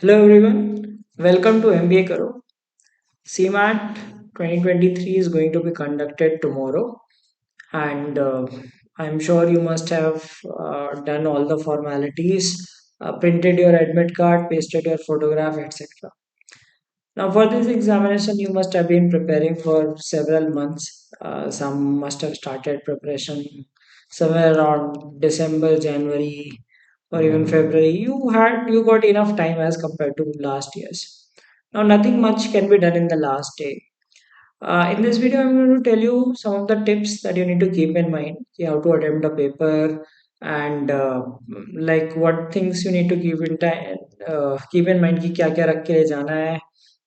Hello everyone, welcome to MBA Karo. CMAT 2023 is going to be conducted tomorrow, and I'm sure you must have done all the formalities, printed your admit card, pasted your photograph, etc. Now, for this examination, you must have been preparing for several months. Some must have started preparation somewhere around December, January, or even February. You got enough time as compared to last year's. Now, nothing much can be done in the last day. In this video, I'm going to tell you some of the tips that you need to keep in mind, how to attempt a paper, and like what things you need to keep in mind कि क्या क्या रख के ले जाना है,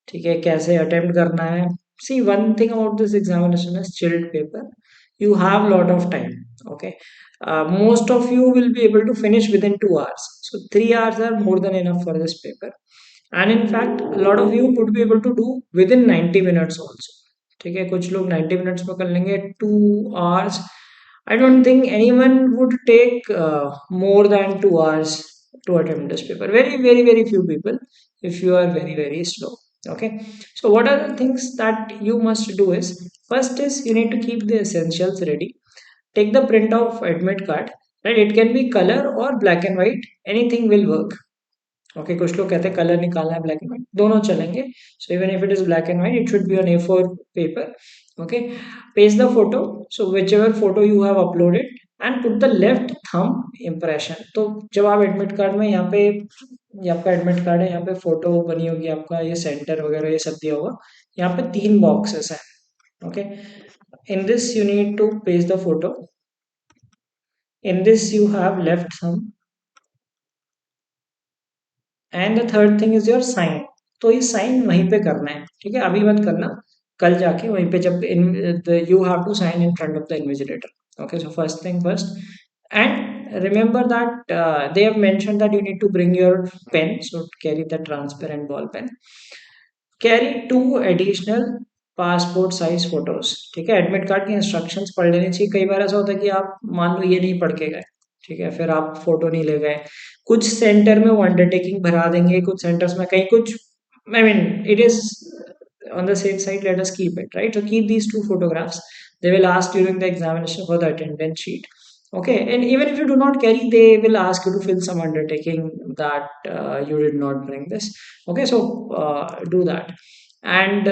ठीक है, कैसे अटेम्प्ट करना है. See, one thing about this examination is chilled paper. You have lot of time. Okay, most of you will be able to finish within 2 hours. So 3 hours are more than enough for this paper. And in fact, a lot of you would be able to do within 90 minutes also. ठीक है, कुछ लोग 90 minutes में कर लेंगे. 2 hours, I don't think anyone would take more than 2 hours to attempt this paper. Very, very, very few people, if you are very, very slow. Okay, so what are the things that you must do is, first is you need to keep the essentials ready. Take the print of admit card, right? It can be color or black and white, anything will work. Okay, कुछ लोग कहते हैं colour निकालना है, black and white दोनों चलेंगे. So even if it is black and white, it should be on A4 paper. Okay, paste the photo. So which ever photo you have uploaded, and put the left thumb impression. तो जब आप admit card में यहाँ पे, ये आपका admit card है, यहाँ पे फोटो बनी होगी, आपका ये सेंटर वगैरह ये सब दिया होगा. यहाँ पे 3 बॉक्सेस हैं. Okay, in this you need to paste the photo. In this you have left thumb, and the third thing is your sign. तो ये साइन वहीं पे करना है, ठीक है, अभी मत करना. कल जाके वहीं पे जब in you have to sign in front of the invigilator. Okay, so first thing first. And remember that they have mentioned that you need to bring your pen, so carry the transparent ball pen. Carry two additional passport size photos. ठीक है, admit card की instructions पढ़ लेनी चाहिए. कई बार ऐसा होता है कि आप मान लो ये नहीं पढ़ के गए, ठीक है, फिर आप फोटो नहीं ले गए. कुछ सेंटर में वो अंडरटेकिंग भरा देंगे, कुछ सेंटर्स में कहीं कुछ, I mean it is on the safe side, let us keep it, right? So keep these two photographs. They will ask during the examination for the attendance sheet. Okay, and even if you do not carry, they will ask you to fill some undertaking that you did not bring this. Okay, so do that. And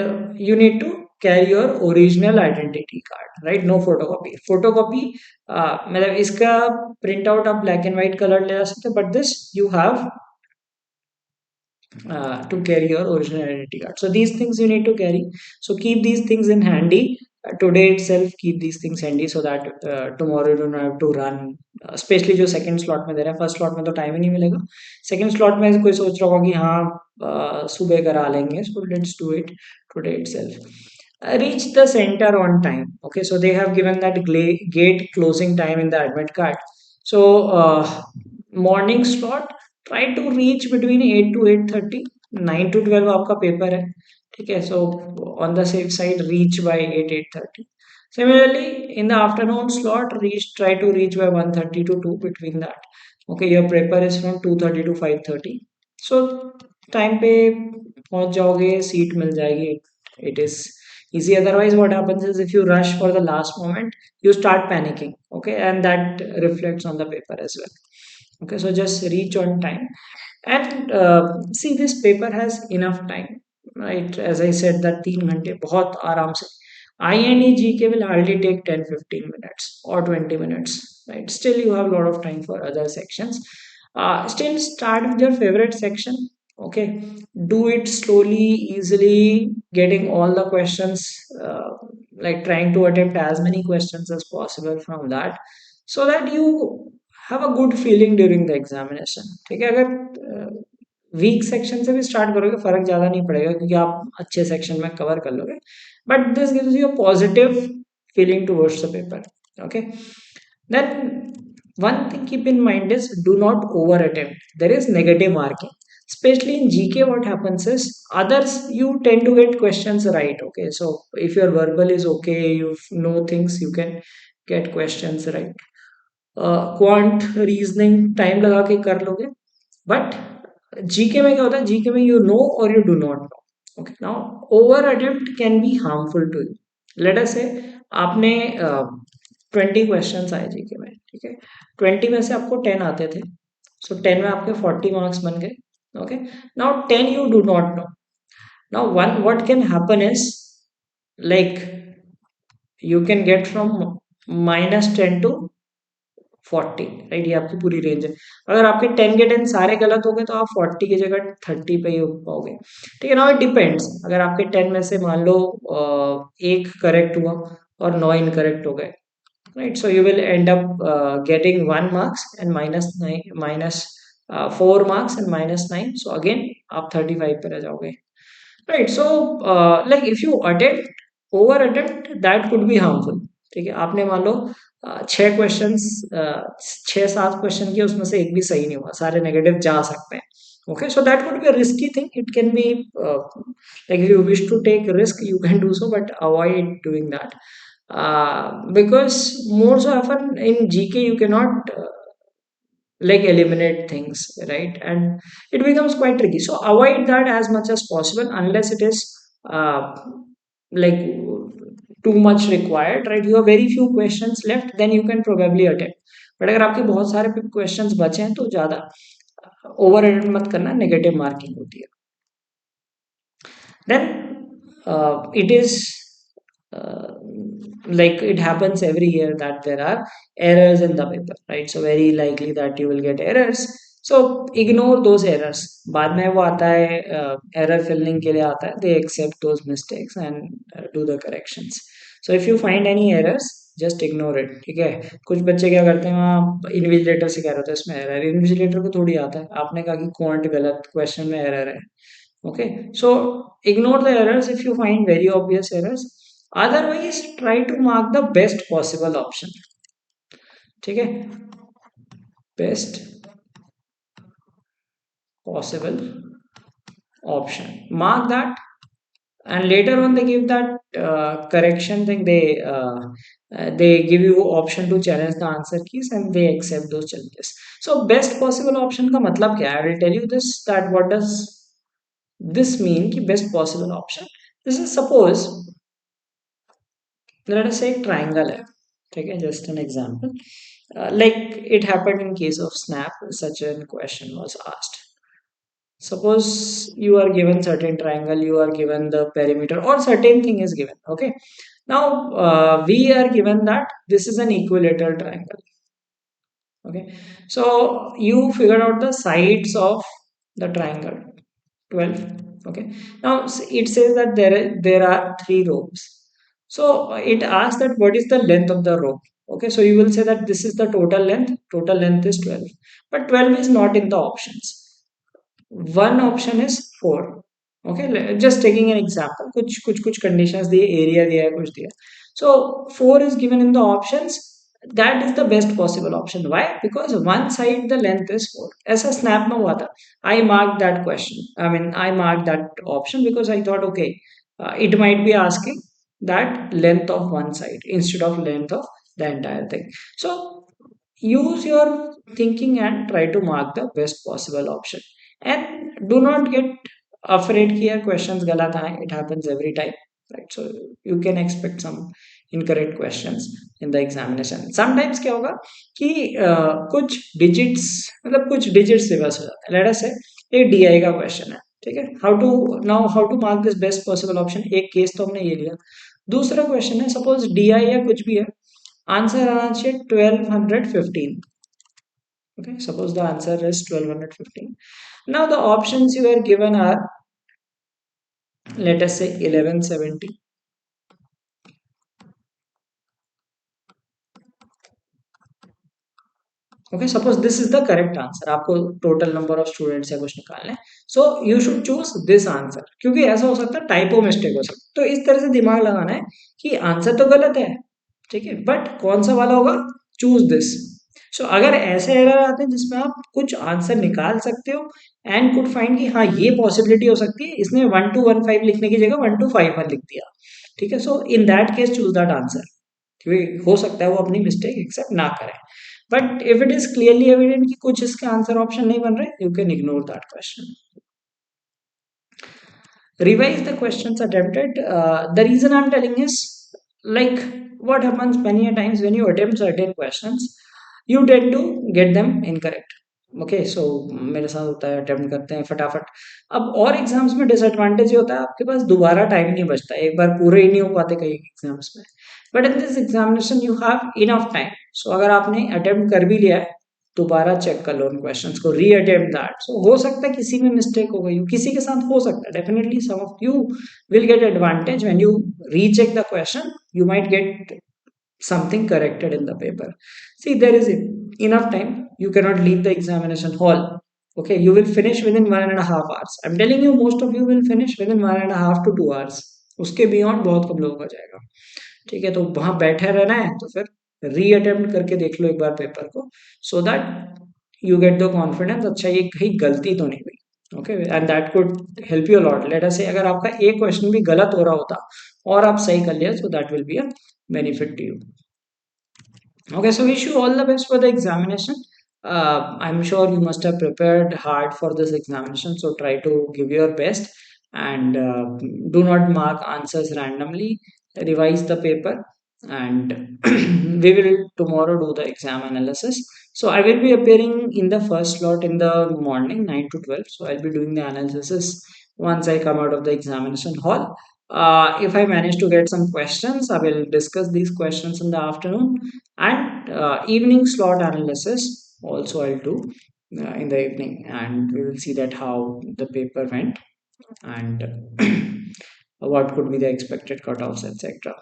you need to carry your original identity card, right? No photocopy. Photocopy, मतलब इसका print out आप black and white colour ले जा सकते, but this you have to carry your original identity card. So these things you need to carry. So keep these things in handy. Today itself keep these things handy so that tomorrow you don't have to run. Especially जो second slot में दे रहा है, first slot में तो time ही नहीं मिलेगा. Second slot में कोई सोच रहा होगा कि हाँ सुबह करा लेंगे. So let's do it today itself. Reach the center on time. Okay, so they have given that gate closing time in the admit card. So morning slot, try to reach between 8 to 8:30. 9 to 12 आपका paper है, ठीक है. So on the safe side, reach by 8:30. Similarly, in the afternoon slot, try to reach by 1:30 to 2, between that. Okay, your paper is from 2:30 to 5:30. So time पे पहुंच जाओगे, seat मिल जाएगी. It is easy. Otherwise, what happens is, if you rush for the last moment, you start panicking. Okay, and that reflects on the paper as well. Okay, so just reach on time. And see, this paper has enough time, right? As I said, that 3 घंटे बहुत आराम से. INEGK will hardly take 10-15 minutes or 20 minutes, right? Still you have a lot of time for other sections. Still start with your favorite section. Okay, do it slowly, easily, getting all the questions, like trying to attempt as many questions as possible from that, so that you have a good feeling during the examination. ठीक है, अगर week section से भी start करोगे फर्क ज्यादा नहीं पड़ेगा, क्योंकि आप अच्छे सेक्शन में कवर कर लोगे. But this gives you a positive feeling towards the paper. Okay, then one thing keep in mind is, do not over attempt. There is negative marking. Especially in GK, what happens is, others you tend to get questions right. Okay, so if your verbal is okay, you know things, you can get questions right. Quant reasoning time लगा के कर लोगे, but GK में क्या होता है, GK में you know और you do not know. Okay, now over attempt can be harmful to you. Let us say आपने 20 क्वेश्चन आए जीके में, ठीक है, 20 में से आपको 10 आते थे, सो 10 में आपके 40 मार्क्स बन गए। Okay, now 10 you do not no. Now one what can happen is, like, you can get from -10 to 40, right, ये आपकी पूरी रेंज है। अगर आपके 10 के 10 सारे गलत हो गए तो आप 40 की जगह 30 पे ही हो पाओगे। ठीक है, नाउ इट डिपेंड्स, अगर आपके 10 में से मान लो एक करेक्ट हुआ और 9 इनकरेक्ट हो गए, right, so you will and up getting 1 marks and -4 marks and -9, so again आप 35 पे रह जाओगे। Right, so like if you attempt over attempt that could be harmful. ठीक है, आपने मान लो 6 क्वेश्चंस, 6-7 क्वेश्चन किए, उसमें से एक भी सही नहीं हुआ, सारे नेगेटिव जा सकते हैं। Okay, so that could be a risky thing, it can be like if you wish to take risk you can do so, but avoid doing that, because more so often in GK you cannot like eliminate things, right, and it becomes quite tricky, so avoid that as much as possible unless it is uh, like too much required, right, you have very few questions left, then you can probably attempt, but अगर आपके बहुत सारे questions बचे हैं तो ज़्यादा over edit मत करना, नेगेटिव मार्किंग होती है। Then it is uh, like it happens every year that there are errors in the paper, right, so very likely that you will get errors, so ignore those errors, बाद में वो आता है, error filling के लिए आता है, they accept those mistakes and do the corrections, so if you find any errors just ignore it। ठीक है, कुछ बच्चे क्या करते हैं, वहाँ इन्विजिलेटर से कह रहे होते हैं इसमें एरर, इन्विजिलेटर को थोड़ी आता है, आपने कहा कि क्वांट गलत, क्वेश्चन में एरर है। Okay, so ignore the errors if you find very obvious errors. Otherwise, try to mark the best possible option. ठीक है, best possible option. Mark that, and later on they give that correction thing. They give you option to challenge the answer keys, and they accept those challenges. So best possible option का मतलब क्या है? I will tell you this, that what does this mean कि best possible option? This is, suppose let us say triangle है, ठीक है, just an example, like it happened in case of snap, such a question was asked. Suppose you are given certain triangle, you are given the perimeter or certain thing is given. Okay, now we are given that this is an equilateral triangle. Okay, so you figured out the sides of the triangle, 12. Okay, now it says that there are 3 ropes, so it asks that what is the length of the rope. Okay, so you will say that this is the total length is 12, but 12 is not in the options, one option is 4। okay, just taking an example, कुछ conditions दिए, area दिया है, कुछ दिया, so 4 is given in the options, that is the best possible option। why? Because one side the length is 4, ऐसा snap में हुआ था, I marked that question, I mean I marked that option because I thought okay, it might be asking that length of one side instead of length of the entire thing, so use your thinking and try to mark the best possible option, and do not get afraid कि यार questions गलत आए, it happens every time, right, so you can expect some incorrect questions in the examination। sometimes क्या होगा कि कुछ digits, मतलब कुछ digits रिवर्स हो जाता है, let us say एक DI का question है, ठीक है, how to mark this best possible option, एक केस तो हमने ये लिया, दूसरा क्वेश्चन है सपोज DI या कुछ भी है, आंसर आना चाहिए 1215। okay, suppose the answer is 1215, now the options you are given are, let us say 1170। Okay, suppose this is the correct answer, आपको टोटल नंबर ऑफ स्टूडेंट्स या कुछ निकालना है, so you should choose this answer, क्योंकि ऐसा हो सकता है टाइपो मिस्टेक हो सकता है, तो इस तरह से दिमाग लगाना है कि आंसर तो गलत है, ठीक है, बट कौन सा वाला होगा, चूज दिस। सो अगर ऐसे एरर आते हैं जिसमें आप कुछ आंसर निकाल सकते हो एंड कुड फाइंड कि हाँ ये पॉसिबिलिटी हो सकती है, इसने 1215 लिखने की जगह 1251 लिख दिया, ठीक है, so in that case choose that answer, क्योंकि हो सकता है वो अपनी मिस्टेक एक्सेप्ट ना करें। But if it is clearly evident कि कुछ इसके आंसर ऑप्शन नहीं बन रहे, you can ignore that question. Revise the questions attempted. The reason I'm telling is, like, what happens many a times when you attempt certain questions, you tend to get them incorrect. Okay so मेरे साथ होता है, attempt करते हैं फटाफट. अब और exams में डिसएडवांटेज ये होता है, आपके पास दोबारा टाइम नहीं बचता, एक बार पूरे ही नहीं हो पाते कई एग्जाम्स में. But in this examination you have enough time. So अगर आपने अटेम्प्ट कर भी लिया है, दोबारा चेक कर लो उन क्वेश्चंस को, री अटेम्प्ट दैट. सो हो सकता है किसी में मिस्टेक हो गई हो, किसी के साथ हो सकता है, definitely some of you will get advantage when you recheck the question, you might get something corrected in the paper. See, there is enough time. You cannot leave the examination hall. Okay, you will finish within 1.5 hours. I'm telling you, most of you will finish within 1.5 to 2 hours. उसके beyond बहुत कम लोगों का जाएगा. ठीक है, तो वहां बैठे रहना है तो फिर री अटेम्प्ट करके देख लो एक बार पेपर को, so that you get the confidence, अच्छा ये कहीं गलती तो नहीं हुई. Okay, and that could help you lot. Late us से अगर आपका एक क्वेश्चन भी गलत हो रहा होता और आप सही कर लिया, so that will be a benefit to you. Okay, so wish you all the best for the examination. I'm sure you must have prepared hard for this examination, so try to give your best and do not mark answers randomly. Revise the paper, and we will tomorrow do the exam analysis. So I will be appearing in the first slot in the morning, 9 to 12. So I'll be doing the analysis once I come out of the examination hall. If I manage to get some questions, I will discuss these questions in the afternoon, and evening slot analysis also I'll do in the evening, and we will see that how the paper went and what could be the expected cutoffs, etc.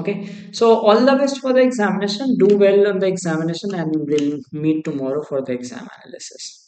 Okay, so all the best for the examination. Do well on the examination, and we'll meet tomorrow for the exam analysis.